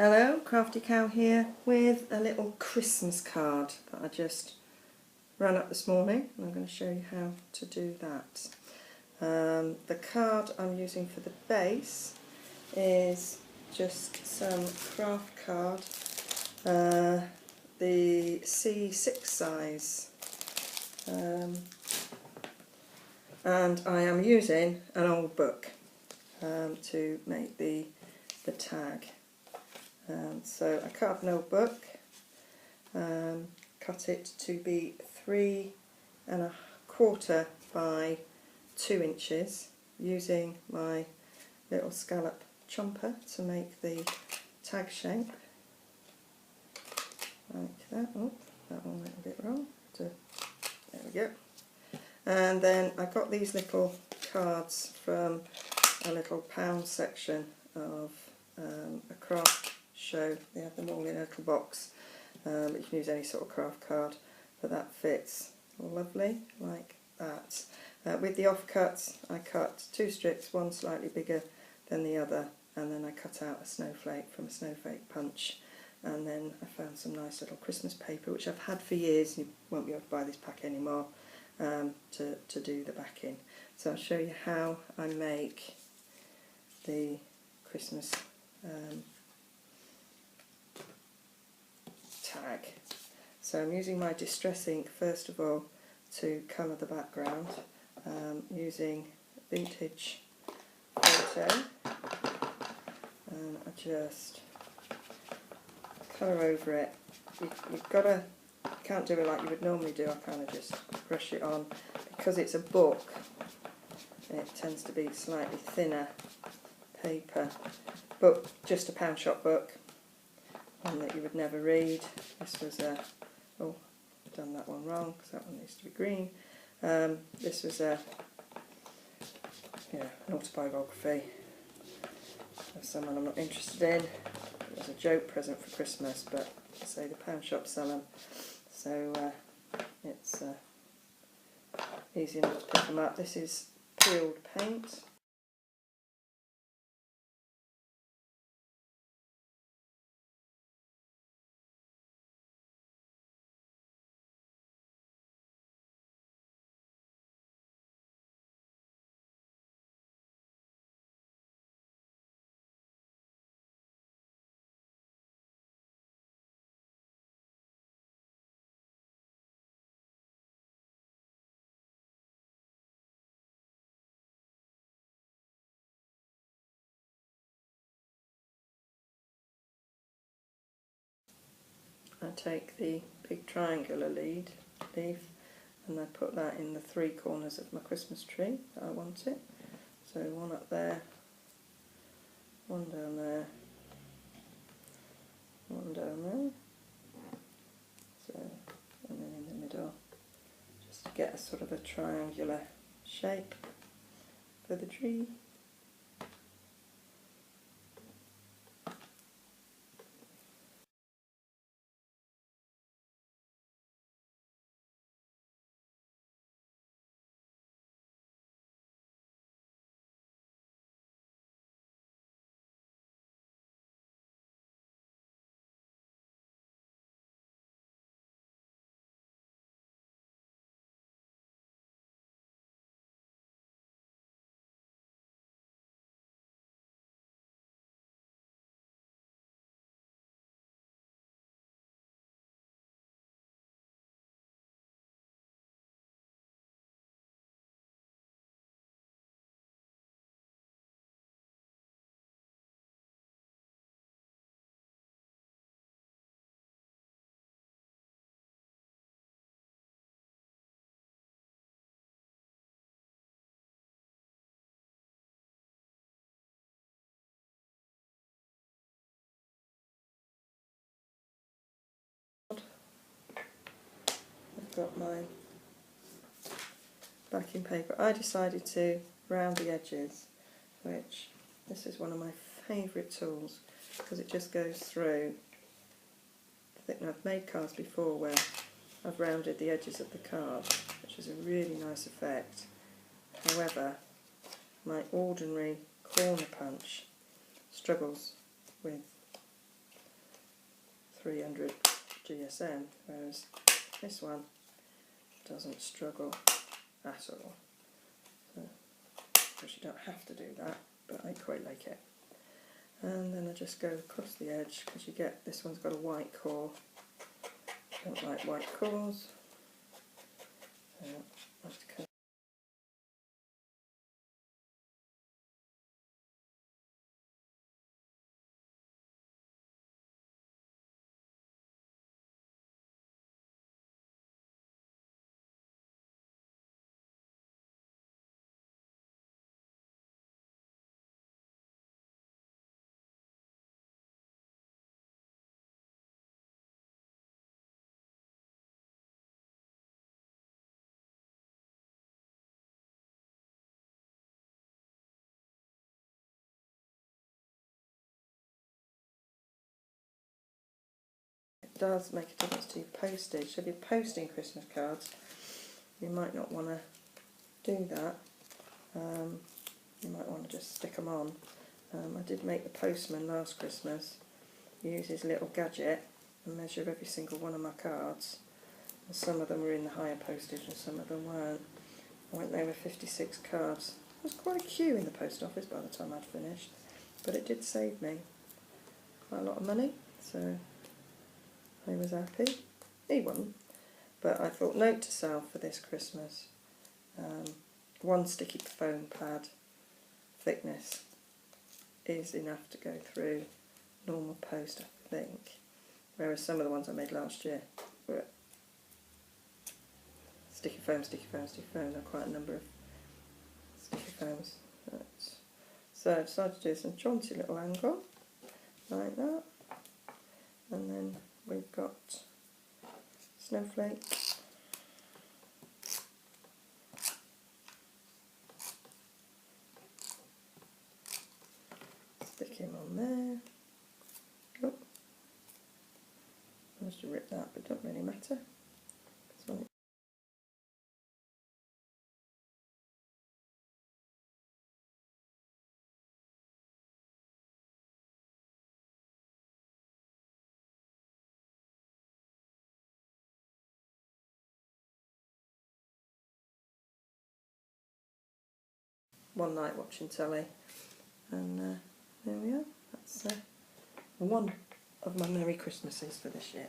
Hello, Crafty Cow here with a little Christmas card that I just ran up this morning, and I'm going to show you how to do that. The card I'm using for the base is just some craft card, the C6 size, and I am using an old book to make the tag. So I cut up an old book, cut it to be 3¼ by 2 inches, using my little scallop chomper to make the tag shape, like that. Oh, that one went a bit wrong. There we go. And then I got these little cards from a little pound section of a craft show. They have them all in a little box, but you can use any sort of craft card, but that fits lovely like that. With the offcuts, I cut 2 strips, one slightly bigger than the other, and then I cut out a snowflake from a snowflake punch, and then I found some nice little Christmas paper which I've had for years. You won't be able to buy this pack anymore, to do the backing. So I'll show you how I make the Christmas tag. So I'm using my distress ink first of all to colour the background, using vintage photo, and I just colour over it. You can't do it like you would normally do. I kind of just brush it on. Because it's a book, it tends to be slightly thinner paper, but just a pound shop book, one that you would never read. This was a, oh, I've done that one wrong because that one needs to be green. This was an autobiography of someone I'm not interested in. It was a joke present for Christmas, but I say the pound shop sell them, so it's easy enough to pick them up. This is peeled paint. I take the big triangular leaf and I put that in the 3 corners of my Christmas tree that I want it. So one up there, one down there, one down there, so, and then in the middle, just to get a sort of a triangular shape for the tree. I've got my backing paper. I decided to round the edges, which this is one of my favourite tools because it just goes through. I think I've made cards before where I've rounded the edges of the card, which is a really nice effect. However, my ordinary corner punch struggles with 300 GSM, whereas this one doesn't struggle at all. So, of course you don't have to do that, but I quite like it. And then I just go across the edge, because you get, this one's got a white core. I don't like white cores. It does make a difference to your postage. So if you're posting Christmas cards, you might not want to do that. You might want to just stick them on. I did make the postman last Christmas use his little gadget and measure every single one of my cards. And some of them were in the higher postage and some of them weren't. I went there with 56 cards. There was quite a queue in the post office by the time I'd finished, but it did save me quite a lot of money, so I was happy. He wasn't, but I thought, note to self for this Christmas, one sticky foam pad thickness is enough to go through normal post, I think, whereas some of the ones I made last year were sticky foam, sticky foam, sticky foam. There are quite a number of sticky foams. Right. So I decided to do some jaunty little angle, like that, and then we've got snowflake. Stick him on there. Oh, I must have ripped that, but it doesn't really matter. One night watching telly, and there we are. That's one of my Merry Christmases for this year.